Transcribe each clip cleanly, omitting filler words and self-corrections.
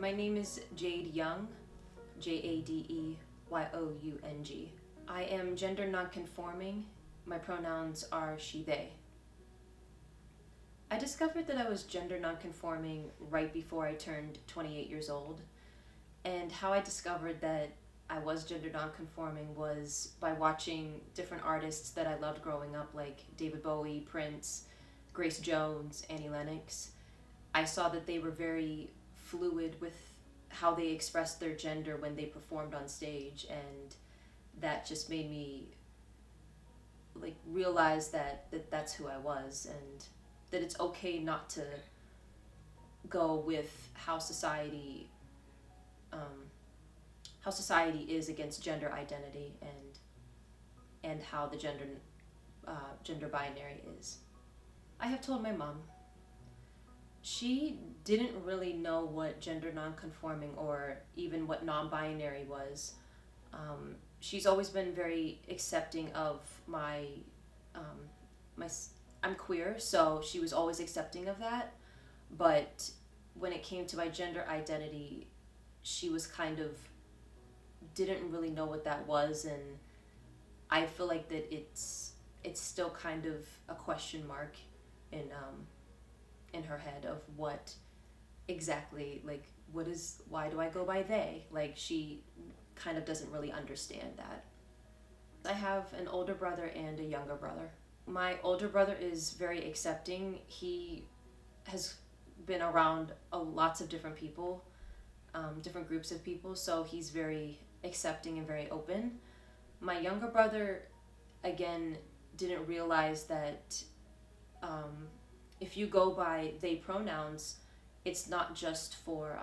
My name is Jade Young, Jadeyoung. I am gender nonconforming. My pronouns are she, they. I discovered that I was gender nonconforming right before I turned 28 years old. And how I discovered that I was gender nonconforming was by watching different artists that I loved growing up, like David Bowie, Prince, Grace Jones, Annie Lennox. I saw that they were very fluid with how they expressed their gender when they performed on stage, and that just made me realize that that's who I was, and that it's okay not to go with um, how society is against gender identity, and how the gender binary is. I have told my mom. She didn't really know what gender nonconforming or even what non-binary was. She's always been very accepting of um, my. I'm queer, so she was always accepting of that. But when it came to my gender identity, she was kind of didn't really know what that was, and I feel like that it's still kind of a question mark in in her head of what exactly, what is, why do I go by they, she kind of doesn't really understand that. I have an older brother and a younger brother. My older brother is very accepting. He has been around lots of different people, different groups of people, so he's very accepting and very open. My younger brother, again, didn't realize that um, if you go by they pronouns, it's not just for,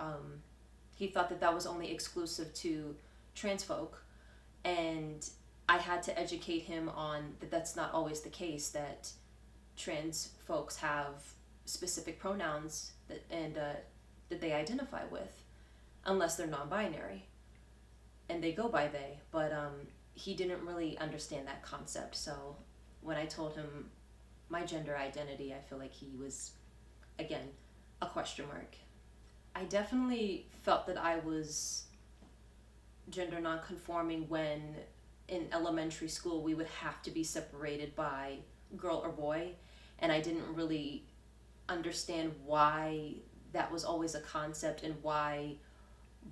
he thought that that was only exclusive to trans folk. And I had to educate him on that that's not always the case, that trans folks have specific pronouns that they identify with, unless they're non-binary and they go by they. But he didn't really understand that concept. So when I told him my gender identity, I feel like he was, again, a question mark. I definitely felt that I was gender nonconforming when in elementary school we would have to be separated by girl or boy, and I didn't really understand why that was always a concept and why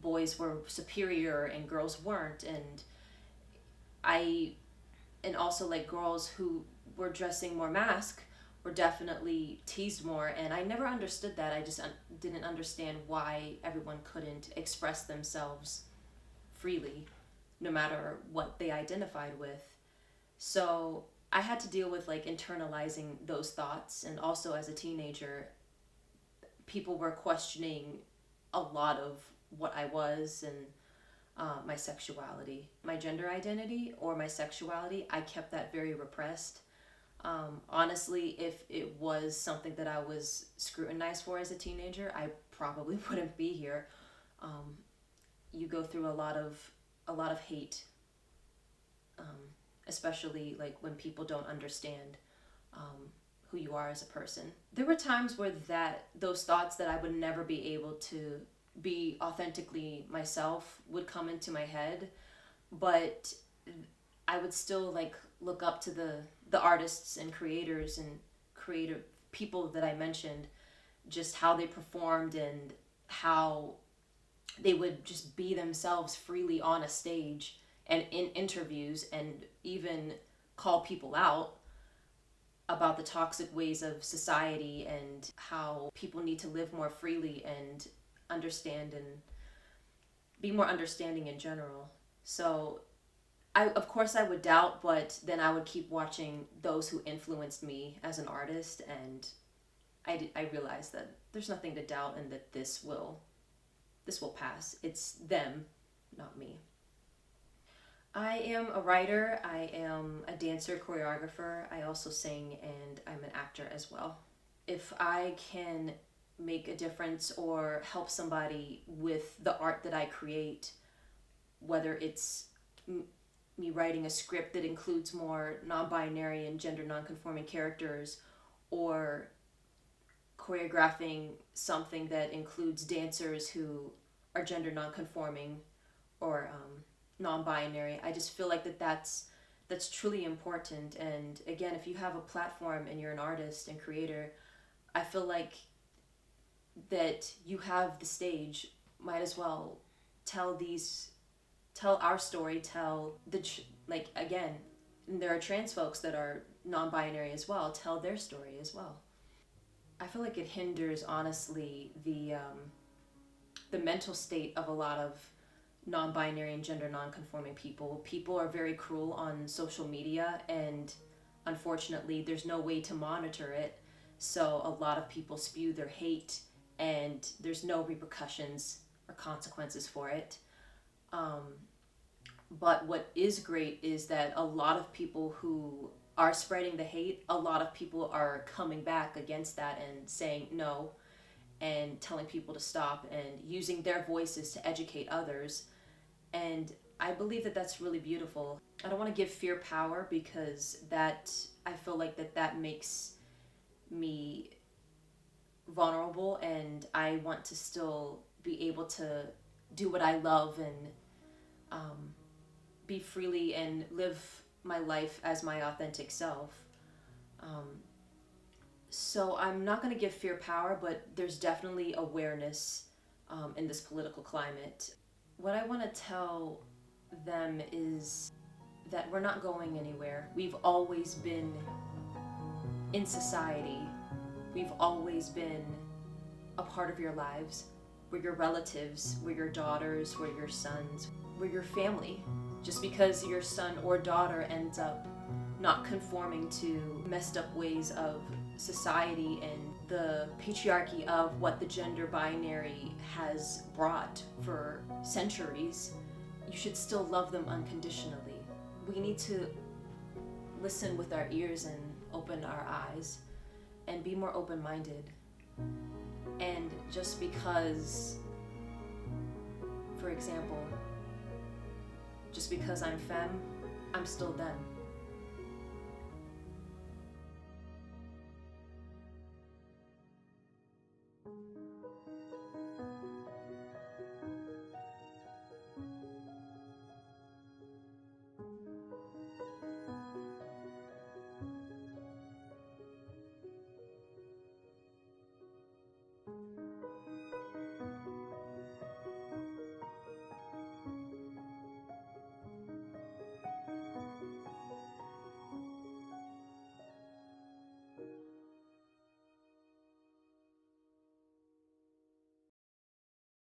boys were superior and girls weren't. I and also, girls who were dressing more mask were definitely teased more, and I never understood that. I just didn't understand why everyone couldn't express themselves freely, no matter what they identified with. So I had to deal with internalizing those thoughts, and also as a teenager, people were questioning a lot of what I was, and my sexuality. My gender identity or my sexuality, I kept that very repressed. Honestly, if it was something that I was scrutinized for as a teenager, I probably wouldn't be here. Um, you go through a lot of hate, especially when people don't understand who you are as a person. There were times where those thoughts that I would never be able to be authentically myself would come into my head, but I would still look up to the artists and creators and creative people that I mentioned, just how they performed and how they would just be themselves freely on a stage and in interviews, and even call people out about the toxic ways of society and how people need to live more freely and understand and be more understanding in general. So of course I would doubt, but then I would keep watching those who influenced me as an artist, and I realized that there's nothing to doubt, and that this will pass. It's them, not me. I am a writer, I am a dancer, choreographer, I also sing, and I'm an actor as well. If I can make a difference or help somebody with the art that I create, whether it's me writing a script that includes more non-binary and gender non-conforming characters, or choreographing something that includes dancers who are gender non-conforming or non-binary. I just feel like that's truly important. And again, if you have a platform and you're an artist and creator, I feel like that you have the stage. Might as well tell these, tell our story, tell like again, and there are trans folks that are non-binary as well. Tell their story as well. I feel like it hinders, honestly, the mental state of a lot of non-binary and gender non-conforming people. People are very cruel on social media, and unfortunately there's no way to monitor it, so a lot of people spew their hate and there's no repercussions or consequences for it. um, but what is great is that a lot of people who are spreading the hate, a lot of people are coming back against that and saying no, and telling people to stop and using their voices to educate others. And I believe that that's really beautiful. I don't want to give fear power, because that, I feel like that makes me vulnerable, and I want to still be able to do what I love and um, be freely and live my life as my authentic self. Um, so I'm not going to give fear power, but there's definitely awareness in this political climate. What I want to tell them is that we're not going anywhere. We've always been in society. We've always been a part of your lives. We're your relatives, we're your daughters, we're your sons, we're your family. Just because your son or daughter ends up not conforming to messed up ways of society and the patriarchy of what the gender binary has brought for centuries, you should still love them unconditionally. We need to listen with our ears and open our eyes and be more open-minded. And just because, for example, just because I'm femme, I'm still them.